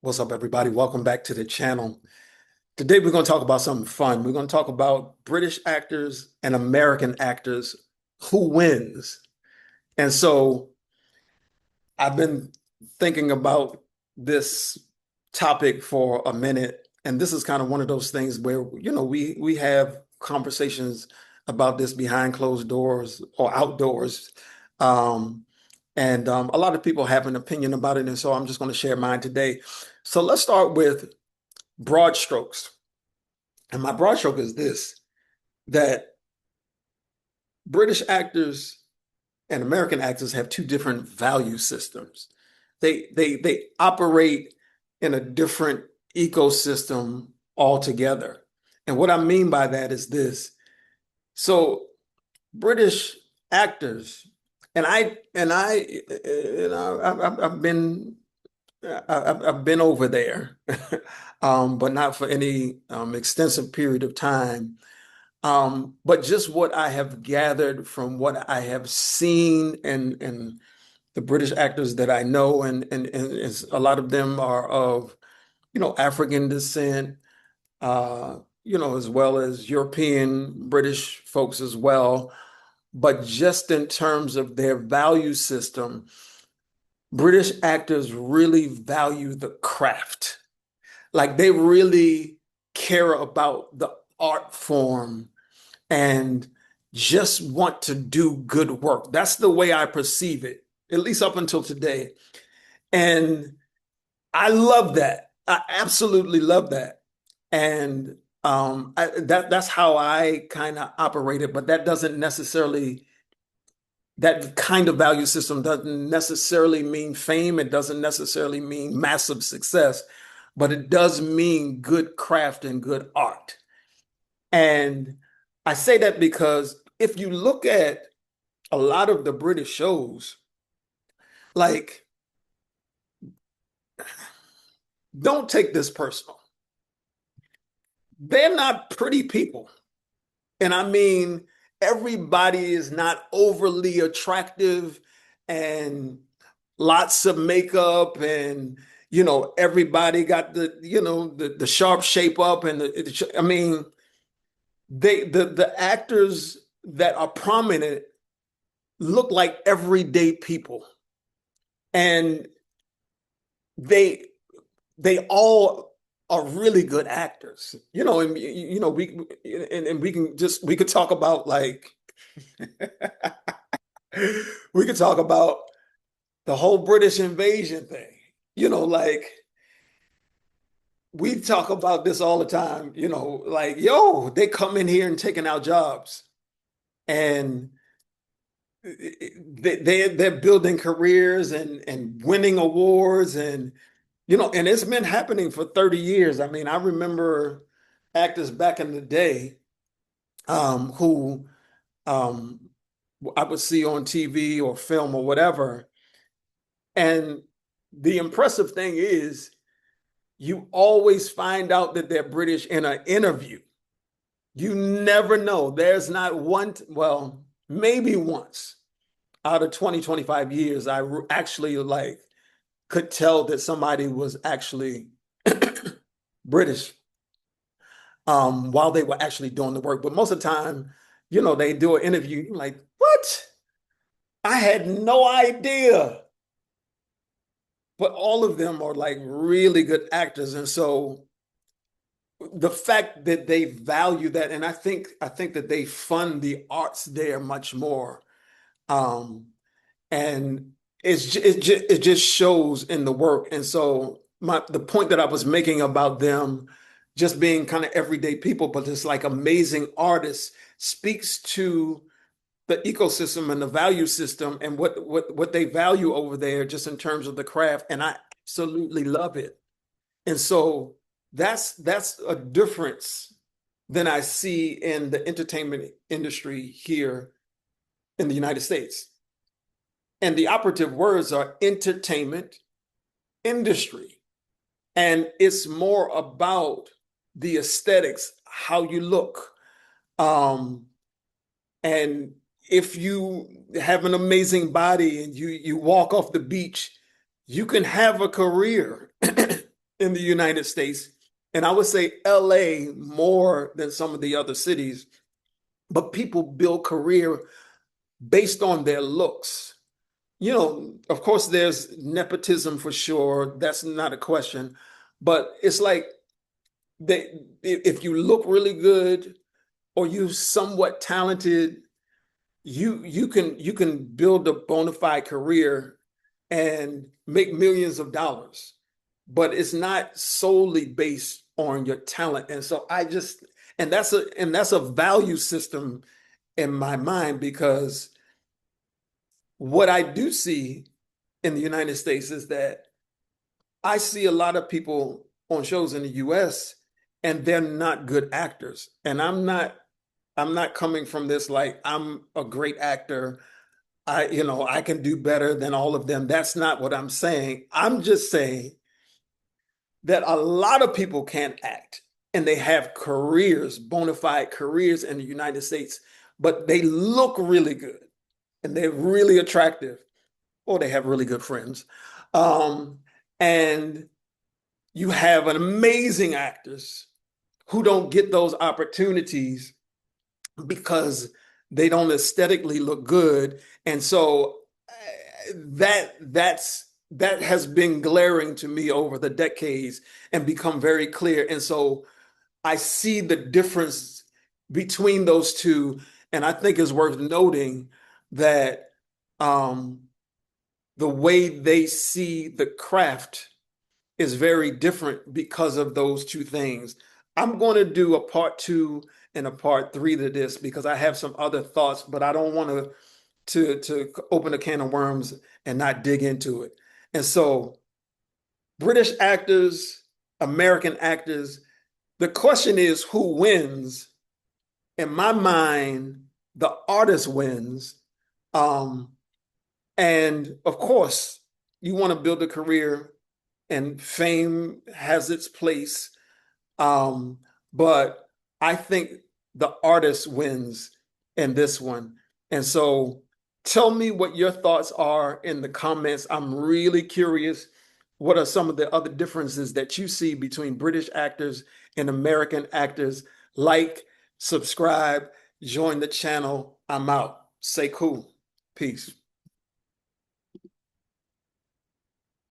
What's up, everybody? Welcome back to the channel. Today, we're going to talk about something fun. We're going to talk about British actors and American actors, who wins. And so I've been thinking about this topic for a minute, and this is kind of one of those things where, we have conversations about this behind closed doors or outdoors. Um, and a lot of people have an opinion about it, and so I'm just going to share mine today. So let's start with broad strokes. And my broad stroke is this, that British actors and American actors have two different value systems. They operate in a different ecosystem altogether. And what I mean by that is this. So British actors, I've been I've been over there, but not for any extensive period of time. But just what I have gathered from what I have seen and the British actors that I know, and a lot of them are of, African descent, as well as European British folks as well. But just in terms of their value system, British actors really value the craft. Like they really care about the art form and just want to do good work. That's the way I perceive it, at least up until today. And I love that. I absolutely love that. And that's how I kind of operate it, but that kind of value system doesn't necessarily mean fame. It doesn't necessarily mean massive success, but it does mean good craft and good art. And I say that because if you look at a lot of the British shows, like, don't take this personal. They're not pretty people. And I mean, everybody is not overly attractive and lots of makeup and everybody got the sharp shape up and I mean the actors that are prominent look like everyday people, and they they all are really good actors, and we could talk about like we could talk about the whole British invasion thing, like we talk about this all the time, like, yo, they come in here and taking our jobs, and they're building careers and winning awards, and it's been happening for 30 years. I mean, I remember actors back in the day, who um, I would see on TV or film or whatever. And the impressive thing is, you always find out that they're British in an interview. You never know. There's not one, well, maybe once out of 20, 25 years, actually like could tell that somebody was actually British, while they were actually doing the work. But most of the time, they do an interview. You're like, what? I had no idea. But all of them are like really good actors. And so the fact that they value that, and I think that they fund the arts there much more. Um, and it just shows in the work. And so the point that I was making about them just being kind of everyday people, but just like amazing artists, speaks to the ecosystem and the value system and what they value over there, just in terms of the craft. And I absolutely love it. And so that's a difference than I see in the entertainment industry here in the United States. And the operative words are entertainment industry. And it's more about the aesthetics, how you look. And if you have an amazing body and you walk off the beach, you can have a career. in the United States. And I would say LA more than some of the other cities, but people build career based on their looks. Of course, there's nepotism for sure. That's not a question. But it's like if you look really good or you somewhat talented, you can build a bona fide career and make millions of dollars. But it's not solely based on your talent. And so and that's a value system in my mind because what I do see in the United States is that I see a lot of people on shows in the US and they're not good actors. And I'm not coming from this like I'm a great actor. I can do better than all of them. That's not what I'm saying. I'm just saying that a lot of people can't act and they have careers, bona fide careers in the United States, but they look really good and they're really attractive or they have really good friends. Um, and you have an amazing actors who don't get those opportunities because they don't aesthetically look good. And so that has been glaring to me over the decades and become very clear. And so I see the difference between those two. And I think it's worth noting that um, the way they see the craft is very different because of those two things. I'm going to do a part two and a part three to this because I have some other thoughts, but I don't want to open a can of worms and not dig into it. And so, British actors, American actors, the question is who wins? In my mind, the artist wins. Um, and of course, you want to build a career, and fame has its place. Um, but I think the artist wins in this one. And so tell me what your thoughts are in the comments. I'm really curious. What are some of the other differences that you see between British actors and American actors? Like, subscribe, join the channel. I'm out. Sekou. Peace.